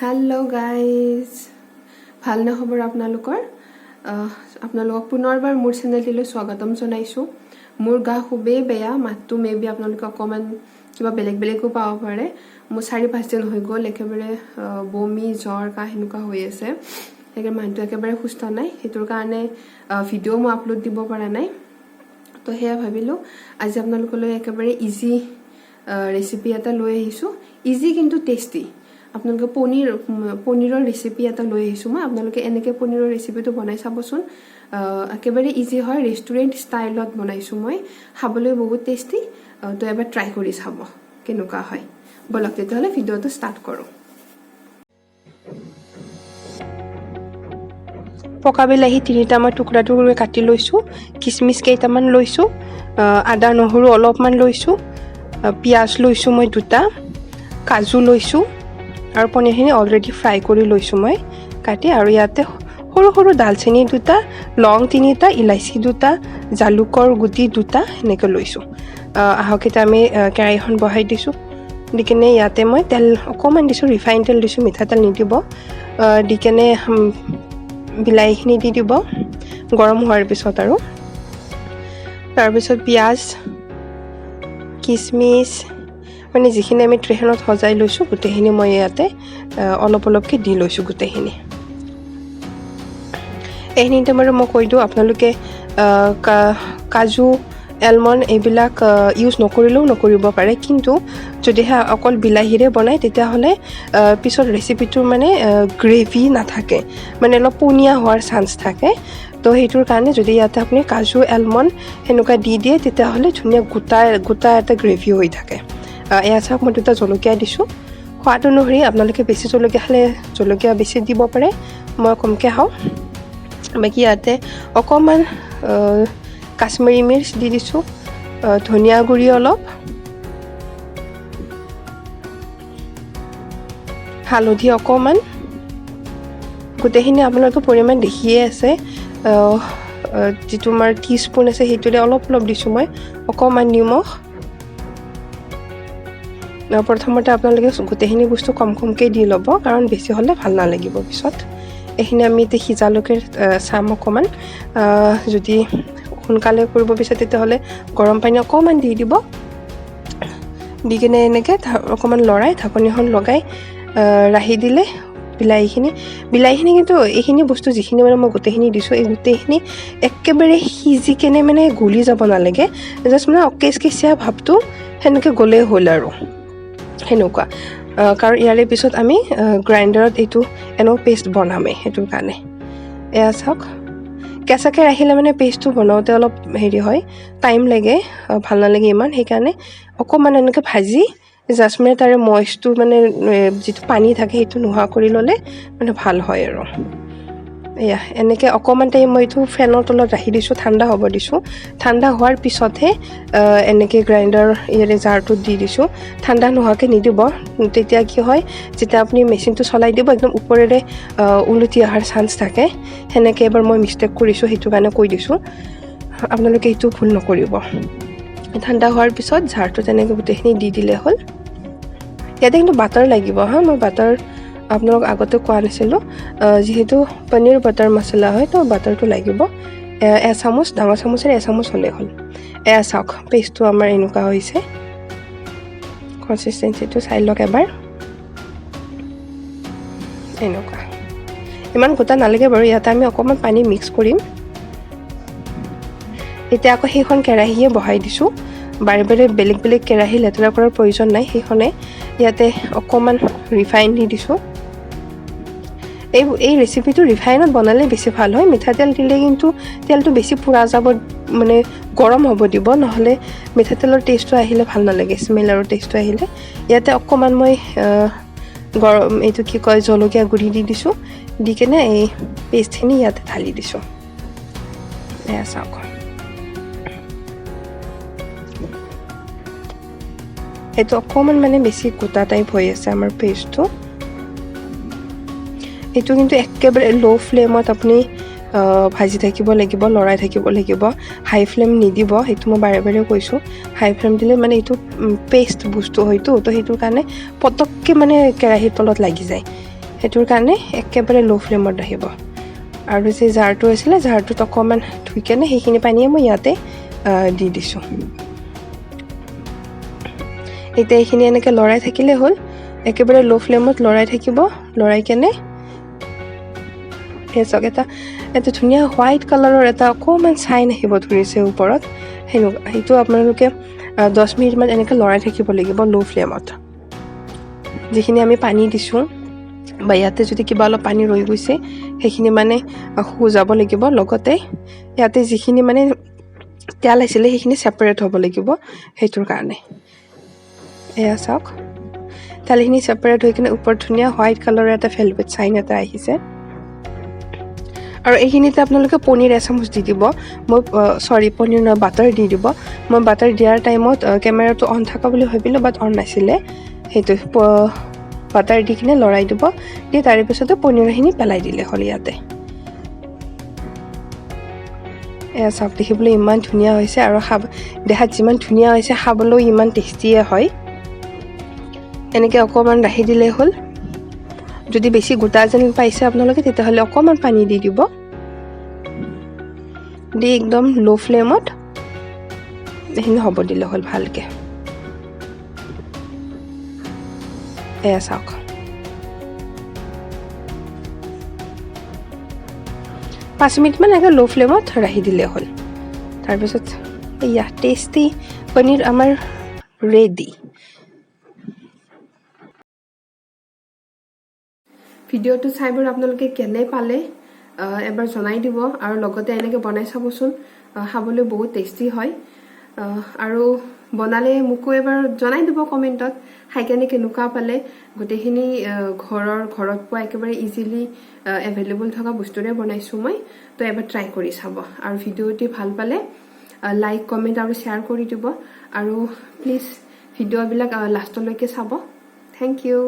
hello guys ভালনে খবৰ আপোনালোকৰ আপোনালোকক পুনৰবাৰ মোৰ চেনেলটিলৈ স্বাগতম জনাইছো মোৰ গা খুবেই বেয়া মাতটো মেবি আপোনালোকে অকমান কিবা বেলেগো পাব পাৰে মোৰ 4-5 দিন হৈ গ'ল একেবাৰে বমি জ্বৰ কাহ হেনুকা হৈ আছে একে মানটো একেবাৰে সুস্থ নাই হেতুৰ কাৰণে ভিডিও মই আপলোড দিব পৰা নাই তো হেয়া ভাবিলো আজি আপোনালোকলৈ একেবাৰে ইজি ৰেচিপি এটা লৈ আহিছো ইজি কিন্তু টেস্টি আপোনালোকে পনীৰৰ ৰেচিপি এটা লৈ আহিছো মই আপোনালোকে এনেকে পনীৰৰ ৰেচিপিটো বনাই চাবচোন একেবাৰে ইজি হয় ৰেষ্টুৰেন্ট ষ্টাইলত বনাইছো মই খাবলৈ বহুত টেস্টি তো এবাৰ ট্ৰাই কৰি চাব কেনেকুৱা হয় বলক তেতিয়াহলে ভিডিওটো ষ্টাৰ্ট কৰো পকা বিলাহী 3টা মই টুকুৰা টুকুৰকৈ কাটি লৈছো কিচমিচ কেইটামান লৈছো আদা নহৰু অলপমান লৈছো পিয়াজ লৈছো মই 2টা কাজু লৈছো আৰু পনীৰখিনি অলৰেডি ফ্ৰাই কৰি লৈছো মই কাটি আৰু ইয়াতে সৰু সৰু দালচেনি 2টা লং 3টা ইলাইচি 2টা জালুকৰ গুটি 2টা এনেকৈ লৈছো আহকেটা আমি কেৰাহীখন বহাই দিছো দিকেনে ইয়াতে মই তেল অকমান দিছো ৰিফাইন তেল দিছো মিঠা তেল নিদিব দিকেনে বিলাহীখিনি দি দিব গৰম হোৱাৰ পিছত আৰু তাৰ পিছত পিয়াজ কিচমিচ মানে যিখিনি আমি ট্ৰেখনত সজাই লৈছো গুটেখিনি মই ইয়াতে অলপকে দি লৈছো গুটেখিনি এইখিনিতে মই কৈ দিও আপোনালোকে কাজু এলমন্ড এইবিলাক ইউজ নকৰিলেও নকৰিব পাৰে কিন্তু যদিহে অকল বিলাহীৰে বনাই তেতিয়া হলে পিছত ৰেচিপিটোৰ মানে গ্ৰেভি নাথাকে মানে অলপ পনীয়া হোৱাৰ চান্স থাকে তো হেতুৰ কাৰণে যদি ইয়াতে আপুনি কাজু এলমন্ড হেনুকা দি দিয়ে তেতিয়া হলে ধুনীয়া গোটা এটা গ্ৰেভি হৈ থাকে এয়া চাওক মই 2টা জলকীয়া দিছো সোৱাদ অনুসৰি আপোনালোকে বেছি জলকীয়া খালে জলকীয়া বেছি দিব পাৰে মই কমকে খাওঁ বাকি ইয়াতে অকমান কাশ্মীৰী মিৰ্চ দি দিছো ধনিয়া গুৰি অলপ হালধি অকমান গুটেখিনি আপোনালোকে পৰিমাণ দেখিয়ে আছে যিটো আমাৰ টিস্পুন আছে হেতুৰে অলপ দিছো মই অকমান নিমখ প্ৰথমতে আপোনালোকে গুটেখিনি বস্তু কমকে দি ল'ব কাৰণ বেছি হলে ভাল নালাগিব পিছত এইখিনি আমি তে সিজালৈকে চাম অকমান যদি সোনকালে কৰিব বিচাৰে তেতিয়াহলে গৰম পানী অকমান দি দিব দিকেনে এনেকে অকমান লৰাই ঢাকনিখন লগাই ৰাহি দিলে বিলাহীখিনি কিন্তু এইখিনি বস্তু যিখিনি মানে মই গুটেখিনি দিছো এই গুটেখিনি একেবাৰে সিজি কেনে মানে গলি যাব নালাগে জাস্ট মানে অকেচকেচিয়া ভাবটো হেনকে গলে হ'ল আৰু হেনুকা কাৰণ ইয়াৰে পিছত আমি গ্ৰাইণ্ডাৰত এইটো এনো পেষ্ট বনামে হেতুৰ কাৰণে এয়া চাওক কেঁচাকে ৰাখিলে মানে পেষ্টটো বনাওতে অলপ হেৰি হয় টাইম লাগে ভাল নালাগে ইমান সেইকাৰণে অকমান এনেকে ভাজি জাস্ট মানে তাৰে ময়েষ্টটো মানে যিটো পানী থাকে সেইটো নোহোৱা কৰি ললে মানে ভাল হয় আৰু এয়া এনেকে অকমান টাইম মই এইটো ফেনৰ তলত ৰাখি দিছো ঠাণ্ডা হ'ব দিছো ঠাণ্ডা হোৱাৰ পিছতহে এনেকে গ্ৰাইণ্ডাৰ ইয়াৰে জাৰটো দি দিছো ঠাণ্ডা নোহোৱাকে নিদিব তেতিয়া কি হয় যেতিয়া আপুনি মেচিনটো চলাই দিব একদম ওপৰেৰে উলটি অহাৰ চান্স থাকে হেনেকে এবাৰ মই মিষ্টেক কৰিছো হেতু কাৰণে কৈ দিছো আপোনালোকে এইটো ভুল নকৰিব ঠাণ্ডা হোৱাৰ পিছত জাৰটো তেনেকে গুটেখিনি দি দিলে হ'ল ইয়াতে কিন্তু বাটাৰ লাগিব হা মই বাটাৰ আপোনালোক আগতে কোৱা নাছিলো যেহেতু পনীৰ বাটাৰ মছলা হয় তো বাটাৰটো লাগিব এক চামুচ ডাঙৰ চামুচেৰে এক চামুচ হলে হ'ল এয়া চাওক পেষ্টটো আমাৰ এনেকুৱা হৈছে কনসিস্টেন্সিটো চাই লওক এবাৰ এনেকুৱা ইমান গোটা নালাগে বাৰু ইয়াতে আমি অকমান পানী মিক্স কৰিম এতিয়া আকৌ সেইখন কেৰাহীয়ে বহাই দিছো বাৰে বেলেগ কেৰাহী লেতেৰা কৰাৰ প্ৰয়োজন নাই সেইখনে ইয়াতে অকমান ৰিফাইন দি দিছো এই ৰেচিপিটো ৰিফাইনত বনালে বেছি ভাল হয় মিঠাতেল দিলে কিন্তু তেলটো বেছি পুৰা যাব মানে গৰম হ'ব দিব নহলে মিঠাতেলৰ টেষ্টটো আহিলে ভাল নালাগে স্মেল আৰু টেষ্টটো আহিলে ইয়াতে অকমান মই গৰম এইটো কি কয় জলকীয়া গুৰি দি দিছো দিকেনে এই পেষ্টখিনি ইয়াতে ঢালি দিছো এয়া চাওক এইটো অকমান মানে বেছি গোটা টাইপ হৈ আছে আমাৰ পেষ্টটো এইটো কিন্তু একেবাৰে লো ফ্লেমত আপুনি ভাজি থাকিব লাগিব লৰাই থাকিব লাগিব হাই ফ্লেম নিদিব হেতু মই বাৰে কৈছো হাই ফ্লেম দিলে মানে এইটো পেষ্ট বস্তু হয়তো তো হেতুৰ কাৰণে পটককে মানে কেৰাহীৰ তলত লাগি যায় সেইটোৰ কাৰণে একেবাৰে ল' ফ্লেমত ৰাখিব আৰু যে জাৰটো আছিলে জাৰটোত অকণমান ধুই কেনে সেইখিনি পানীয়ে মই ইয়াতে দি দিছোঁ এতিয়া এইখিনি এনেকৈ লৰাই থাকিলে হ'ল একেবাৰে ল' ফ্লেমত লৰাই থাকিব লৰাই কেনে চাওক এটা ধুনীয়া হোৱাইট কালাৰৰ এটা অকণমান চাইন আহিব ধৰিছে ওপৰত সেইটো আপোনালোকে 10 মিনিটমান এনেকৈ লৰাই থাকিব লাগিব ল' ফ্লেমত যিখিনি আমি পানী দিছোঁ বা ইয়াতে যদি কিবা অলপ পানী ৰৈ গৈছে সেইখিনি মানে শুজাব লাগিব লগতে ইয়াতে যিখিনি মানে তেল আছিলে সেইখিনি ছেপাৰেট হ'ব লাগিব সেইটোৰ কাৰণে এয়া চাওক তেলখিনি ছেপাৰেট হৈ কিনে ওপৰত ধুনীয়া হোৱাইট কালাৰৰ এটা ভেলভেট চাইন এটা আহিছে আৰু এইখিনিতে আপোনালোকে পনীৰ এচামুচ দি দিব মই পনীৰ নহয় বাটাৰ দি দিব মই বাটাৰ দিয়াৰ টাইমত কেমেৰাটো অন থকা বুলি ভাবিলোঁ বাট অন নাছিলে সেইটো বাটাৰ দি কিনে লৰাই দিব দি তাৰে পিছতে পনীৰখিনি পেলাই দিলে হ'ল ইয়াতে এয়া চাওক দেখিবলৈ ইমান ধুনীয়া হৈছে আৰু দেখাত যিমান ধুনীয়া হৈছে খাবলৈও ইমান টেষ্টিয়ে হয় এনেকৈ অকণমান ৰাখি দিলেই হ'ল যদি বেছি গোটা যেন পাইছে আপোনালোকে তেতিয়াহ'লে অকণমান পানী দি দিব দি একদম ল' ফ্লেমত এইখিনি হ'ব দিলে হ'ল ভালকৈ এয়া চাওক 5 মিনিটমান এনেকৈ ল' ফ্লেমত ৰাখি দিলে হ'ল তাৰপিছত এয়া টেষ্টি পনীৰ আমাৰ ৰেডি ভিডিঅ'টো চাই বাৰু আপোনালোকে কেনে পালে এবাৰ জনাই দিব আৰু লগতে এনেকৈ বনাই চাবচোন খাবলৈ বহুত টেষ্টি হয় আৰু বনালে মোকো এবাৰ জনাই দিব কমেণ্টত খাই কেনে কেনেকুৱা পালে গোটেইখিনি ঘৰত পোৱা একেবাৰে ইজিলি এভেইলেবল থকা বস্তুৰে বনাইছোঁ মই তো এবাৰ ট্ৰাই কৰি চাব আৰু ভিডিঅ'টি ভাল পালে লাইক কমেণ্ট আৰু শ্বেয়াৰ কৰি দিব আৰু প্লিজ ভিডিঅ'বিলাক লাষ্টলৈকে চাব থেংক ইউ